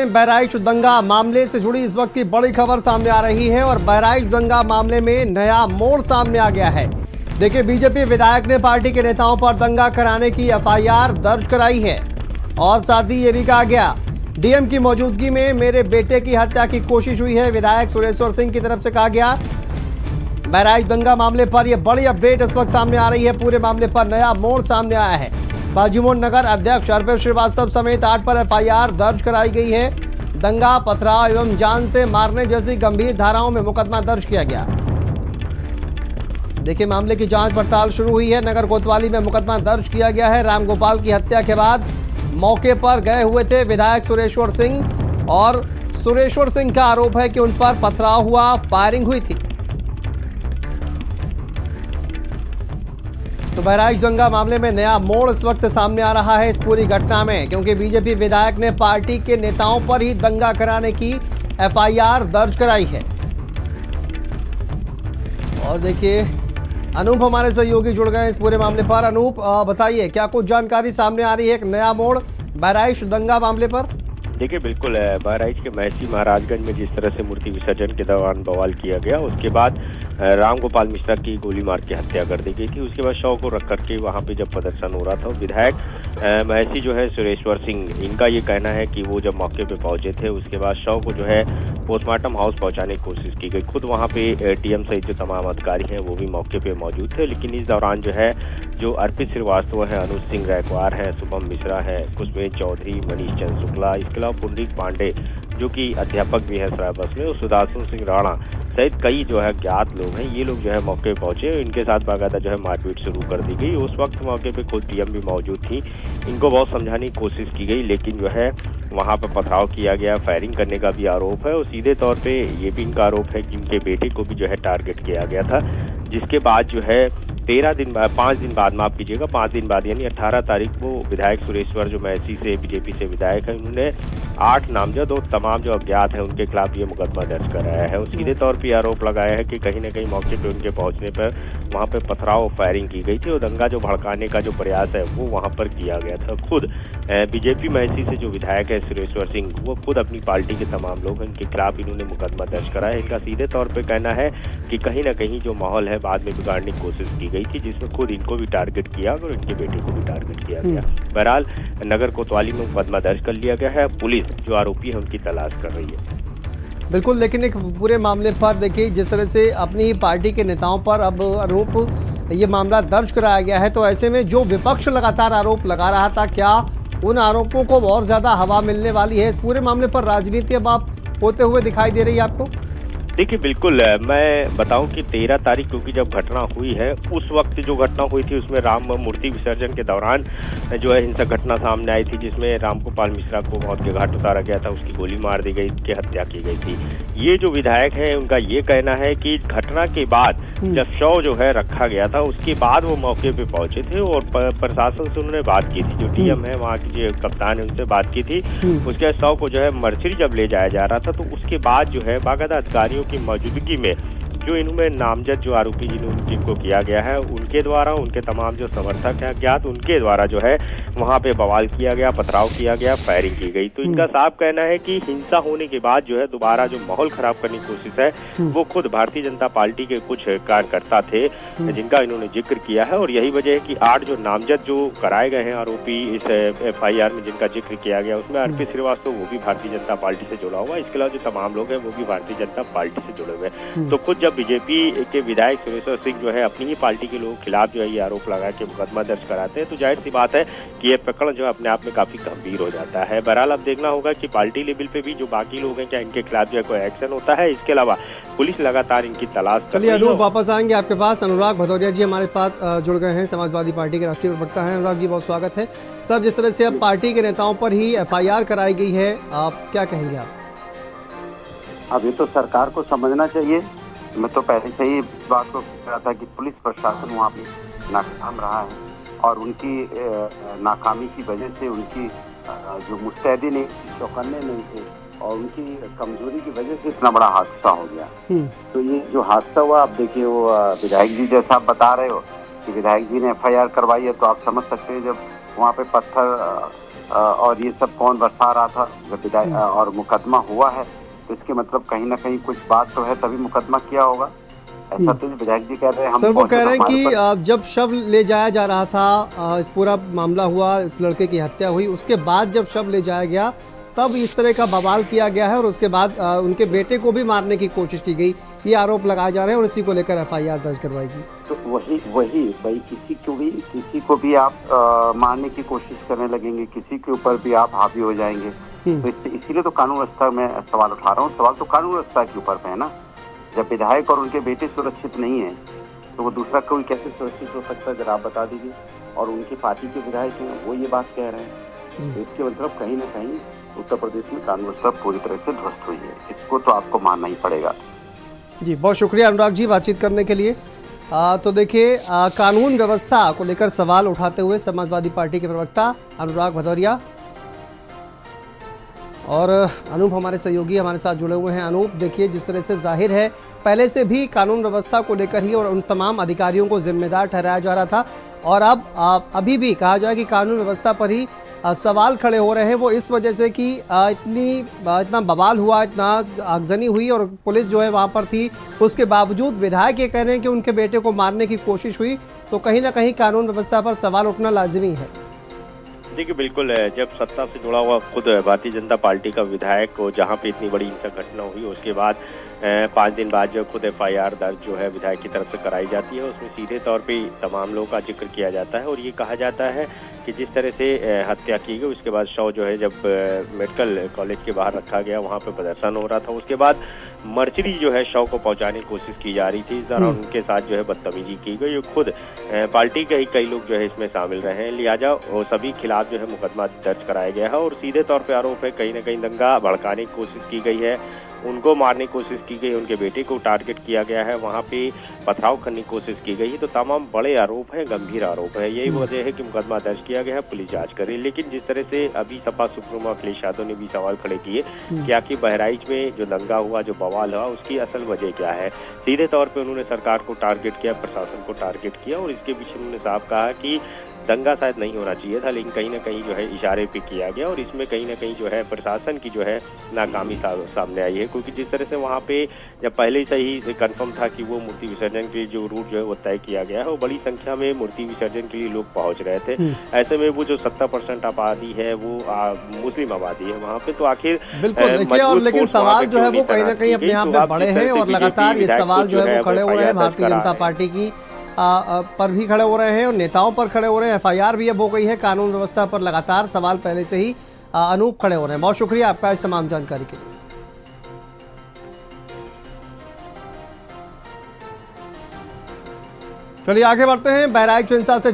बहराइच दंगा मामले से जुड़ी इस वक्त की बड़ी खबर सामने आ रही है और बहराइच दंगा मामले में नया मोड़ सामने आ गया है। देखिए, बीजेपी विधायक ने पार्टी के नेताओं पर दंगा कराने की एफआईआर दर्ज कराई है और साथ ही ये भी कहा गया डीएम की मौजूदगी में मेरे बेटे की हत्या की कोशिश हुई है। विधायक सुरेश्वर सिंह की तरफ से कहा गया। बहराइच दंगा मामले पर यह बड़ी अपडेट इस वक्त सामने आ रही है। पूरे मामले पर नया मोड़ सामने आया है। बाजीमोन नगर अध्यक्ष अर्पित श्रीवास्तव समेत 8 पर एफआईआर दर्ज कराई गई है। दंगा, पथराव एवं जान से मारने जैसी गंभीर धाराओं में मुकदमा दर्ज किया गया। देखिए, मामले की जांच पड़ताल शुरू हुई है। नगर कोतवाली में मुकदमा दर्ज किया गया है। रामगोपाल की हत्या के बाद मौके पर गए हुए थे विधायक सुरेश्वर सिंह और सुरेश्वर सिंह का आरोप है कि उन पर पथराव हुआ, फायरिंग हुई थी। तो बहराइच दंगा मामले में नया मोड़ इस वक्त सामने आ रहा है इस पूरी घटना में, क्योंकि बीजेपी विधायक ने पार्टी के नेताओं पर ही दंगा कराने की एफआईआर दर्ज कराई है। और देखिए, अनूप हमारे सहयोगी जुड़ गए इस पूरे मामले पर। अनूप, बताइए क्या कुछ जानकारी सामने आ रही है एक नया मोड़ बहराइच दंगा मामले पर? देखिए, बिल्कुल बहराइच के महसी महाराजगंज में जिस तरह से मूर्ति विसर्जन के दौरान बवाल किया गया, उसके बाद रामगोपाल मिश्रा की गोली मार के हत्या कर दी गई थी। उसके बाद शव को रख करके वहां पे जब प्रदर्शन हो रहा था, विधायक महसी जो है सुरेश्वर सिंह, इनका ये कहना है कि वो जब मौके पे पहुंचे थे, उसके बाद शव को जो है पोस्टमार्टम हाउस पहुंचाने की कोशिश की गई। खुद वहां पे डीएम सहित जो तमाम अधिकारी हैं वो भी मौके पे मौजूद थे, लेकिन इस दौरान जो है जो अर्पित श्रीवास्तव है, अनुज सिंह रैकवार है, शुभम मिश्रा है, कुशमेश चौधरी, मनीष चंद्र शुक्ला, इसके अलावा पुंडरीक पांडे जो कि अध्यापक भी है सराबस में, सुदासन सिंह राणा सहित कई जो है ज्ञात लोग हैं, ये लोग जो है मौके पे पहुंचे। इनके साथ बाकायदा जो है मारपीट शुरू कर दी गई। उस वक्त मौके पे खुद डीएम भी मौजूद थी। इनको बहुत समझाने की कोशिश की गई, लेकिन जो है वहां पर पथराव किया गया, फायरिंग करने का भी आरोप है और सीधे तौर पे ये भी इनका आरोप है कि इनके बेटे को भी जो है टारगेट किया गया था। जिसके बाद जो है 5 दिन बाद, माफ कीजिएगा, 5 दिन बाद यानी 18 तारीख को विधायक सुरेश्वर जो महसी से बीजेपी से विधायक है, उन्होंने 8 नामजद और तमाम जो अज्ञात है उनके खिलाफ ये मुकदमा दर्ज कराया है और सीधे तौर पर आरोप लगाया है कि कहीं न कहीं मौके पे उनके पहुंचने पर वहां पे पथराव और फायरिंग की गई थी और दंगा जो भड़काने का जो प्रयास है वो वहां पर किया गया था। खुद बीजेपी महसी से जो विधायक है सुरेश्वर सिंह, वो खुद अपनी पार्टी के तमाम लोग हैं, इनके खिलाफ इन्होंने मुकदमा दर्ज कराया है। इनका सीधे तौर पर कहना है कि कहीं न कहीं जो माहौल है बाद में बिगाड़ने की कोशिश की गई थी, जिसमें खुद इनको भी टारगेट किया और इनके बेटे को भी टारगेट किया गया। बहरहाल नगर कोतवाली में मुकदमा दर्ज कर लिया गया है। पुलिस जो आरोपी है उनकी तलाश कर रही है। बिल्कुल, लेकिन एक पूरे मामले पर देखिए, जिस तरह से अपनी ही पार्टी के नेताओं पर अब आरोप ये मामला दर्ज कराया गया है, तो ऐसे में जो विपक्ष लगातार आरोप लगा रहा था, क्या उन आरोपों को और ज्यादा हवा मिलने वाली है? इस पूरे मामले पर राजनीति अब आप होते हुए दिखाई दे रही है आपको? देखिए, बिल्कुल मैं बताऊं कि 13 तारीख को की जब घटना हुई है, उस वक्त जो घटना हुई थी उसमें राम मूर्ति विसर्जन के दौरान जो है हिंसक घटना सामने आई थी, जिसमें रामगोपाल मिश्रा को मौत के घाट उतारा गया था, उसकी गोली मार दी गई, उसकी हत्या की गई थी। ये जो विधायक है उनका ये कहना है कि घटना के बाद जब शव जो है रखा गया था, उसके बाद वो मौके पे पहुंचे थे और प्रशासन से उन्होंने बात की थी। जो डीएम है, वहाँ की जो कप्तान है, उनसे बात की थी। उसके शव को जो है मर्चरी जब ले जाया जा रहा था, तो उसके बाद जो है बाकायदा अधिकारियों की मौजूदगी में जो इनमें नामजद जो आरोपी जिनको किया गया है, उनके द्वारा, उनके तमाम जो समर्थक हैं अज्ञात, उनके द्वारा जो है वहां पे बवाल किया गया, पथराव किया गया, फायरिंग की गई। तो इनका साफ कहना है कि हिंसा होने के बाद जो है दोबारा जो माहौल खराब करने की कोशिश है वो खुद भारतीय जनता पार्टी के कुछ कार्यकर्ता थे, जिनका इन्होंने जिक्र किया है। और यही वजह है कि 8 जो नामजद जो कराए गए हैं आरोपी इस एफआईआर में, जिनका जिक्र किया गया, उसमें अर्पित श्रीवास्तव वो भी भारतीय जनता पार्टी से जुड़ा हुआ है। इसके अलावा जो तमाम लोग हैं वो भी भारतीय जनता पार्टी से जुड़े हुए हैं। तो खुद जब बीजेपी के विधायक सुरेश्वर सिंह जो है अपनी ही पार्टी के लोगों के खिलाफ जो है ये आरोप लगा के मुकदमा दर्ज कराते हैं, तो जाहिर सी बात है कि ये प्रकरण जो है अपने आप में काफी गंभीर हो जाता है। बहरहाल अब देखना होगा कि पार्टी लेवल पे भी जो बाकी लोग हैं, क्या इनके खिलाफ जो है कोई एक्शन होता है। इसके अलावा पुलिस लगातार इनकी तलाश कर रही है। चलिए, वापस आएंगे आपके पास। अनुराग भदौरिया जी हमारे पास जुड़ गए हैं, समाजवादी पार्टी के राष्ट्रीय प्रवक्ता हैं। अनुराग जी, बहुत स्वागत है। सर, जिस तरह से अब पार्टी के नेताओं पर ही एफआईआर कराई गई है, आप क्या कहेंगे? आप अभी तो सरकार को समझना चाहिए। मैं तो पहले से ही इस बात को कह रहा था कि पुलिस प्रशासन वहाँ पे नाकाम रहा है और उनकी नाकामी की वजह से उनकी जो मुस्तैदी नहीं, चौकन्ने नहीं थे और उनकी कमजोरी की वजह से इतना बड़ा हादसा हो गया। तो ये जो हादसा हुआ, अब देखिए वो विधायक जी जैसा आप बता रहे हो कि विधायक जी ने एफआईआर करवाई है, तो आप समझ सकते हैं जब वहाँ पे पत्थर और ये सब कौन बरसा रहा था जब विधायक और मुकदमा हुआ है, तो इसके मतलब कहीं ना कहीं कुछ बात तो है, तभी मुकदमा किया होगा। ऐसा तो विधायक जी कह रहे हैं। हम सर वो कह रहे हैं हमारे कि जब शव ले जाया जा रहा था, इस पूरा मामला हुआ, इस लड़के की हत्या हुई, उसके बाद जब शव ले जाया गया तब इस तरह का बवाल किया गया है और उसके बाद उनके बेटे को भी मारने की कोशिश की गई, ये आरोप लगाए जा रहे हैं और इसी को लेकर एफआईआर दर्ज करवाएगी। तो वही भाई, किसी को भी आप मारने की कोशिश करने लगेंगे, किसी के ऊपर भी आप हावी हो जाएंगे, तो इसीलिए तो कानून व्यवस्था में सवाल उठा रहा हूँ। सवाल तो कानून व्यवस्था के ऊपर है ना। जब विधायक और उनके बेटे सुरक्षित नहीं है तो वो दूसरा कोई कैसे सुरक्षित हो सकता है, जरा आप बता दीजिए। और उनकी पार्टी के विधायक हैं, वो ये बात कह रहे हैं, तो इसके मतलब कहीं ना कहीं उत्तर प्रदेश में कानून व्यवस्था पूरी तरह से ध्वस्त हुई है। इसको तो आपको मानना ही पड़ेगा। जी बहुत शुक्रिया अनुराग जी बातचीत करने के लिए। तो देखिए, कानून व्यवस्था को लेकर सवाल उठाते हुए समाजवादी पार्टी के प्रवक्ता अनुराग भदौरिया और अनूप हमारे सहयोगी हमारे साथ जुड़े हुए हैं। अनूप, देखिए जिस तरह से जाहिर है पहले से भी कानून व्यवस्था को लेकर ही और उन तमाम अधिकारियों को जिम्मेदार ठहराया जा रहा था और अब अभी भी कहा जाए कि कानून व्यवस्था पर ही सवाल खड़े हो रहे हैं। वो इस वजह से कि इतना बवाल हुआ, इतना आगजनी हुई और पुलिस जो है वहाँ पर थी, उसके बावजूद विधायक ये कह रहे हैं कि उनके बेटे को मारने की कोशिश हुई, तो कहीं ना कहीं कानून व्यवस्था पर सवाल उठना लाजिमी है। देखिए बिल्कुल है, जब सत्ता से जुड़ा हुआ खुद भारतीय जनता पार्टी का विधायक को जहां पे इतनी बड़ी हिंसक घटना हुई, उसके बाद 5 दिन बाद जो खुद एफआईआर दर्ज जो है विधायक की तरफ से कराई जाती है, उसमें सीधे तौर पे तमाम लोगों का जिक्र किया जाता है और ये कहा जाता है कि जिस तरह से हत्या की गई, उसके बाद शव जो है जब मेडिकल कॉलेज के बाहर रखा गया, वहाँ पे प्रदर्शन हो रहा था, उसके बाद मर्चरी जो है शव को पहुंचाने की कोशिश की जा रही थी, इस दौरान उनके साथ जो है बदतमीजी की गई। खुद पार्टी के ही कई लोग जो है इसमें शामिल रहे हैं, लिहाजा सभी खिलाफ जो है मुकदमा दर्ज कराया गया है और सीधे तौर पे आरोप है कहीं न कहीं दंगा भड़काने की कोशिश की गई है, उनको मारने की कोशिश की गई, उनके बेटे को टारगेट किया गया है, वहाँ पे पथराव करने की कोशिश की गई है। तो तमाम बड़े आरोप हैं, गंभीर आरोप है। यही वजह है कि मुकदमा दर्ज किया गया है, पुलिस जांच कर रही है। लेकिन जिस तरह से अभी सपा सुप्रीमो अखिलेश यादव ने भी सवाल खड़े किए कि आखिर बहराइच में जो दंगा हुआ, जो बवाल हुआ, उसकी असल वजह क्या है। सीधे तौर पर उन्होंने सरकार को टारगेट किया, प्रशासन को टारगेट किया और इसके पीछे उन्होंने साफ कहा कि दंगा शायद नहीं होना चाहिए था, लेकिन कहीं ना कहीं जो है इशारे पे किया गया और इसमें कहीं ना कहीं जो है प्रशासन की जो है नाकामी सामने आई है। क्योंकि जिस तरह से वहाँ पे जब पहले से ही कंफर्म था कि वो मूर्ति विसर्जन के जो रूट जो है वो तय किया गया है, वो बड़ी संख्या में मूर्ति विसर्जन के लिए लोग पहुंच रहे थे। ऐसे में वो जो 70% आबादी है वो मुस्लिम आबादी है वहाँ पे, तो आखिर बिल्कुल और लेकिन सवाल जो है वो कहीं ना कहीं अपने आप में बड़े हैं और लगातार ये सवाल जो है वो खड़े हो रहे हैं भारतीय जनता पार्टी की पर भी खड़े हो रहे हैं और नेताओं पर खड़े हो रहे हैं। एफआईआर भी अब हो गई है, कानून व्यवस्था पर लगातार सवाल पहले से ही अनूप खड़े हो रहे हैं। बहुत शुक्रिया आपका इस तमाम जानकारी के लिए। चलिए आगे बढ़ते हैं। बहराइच हिंसा से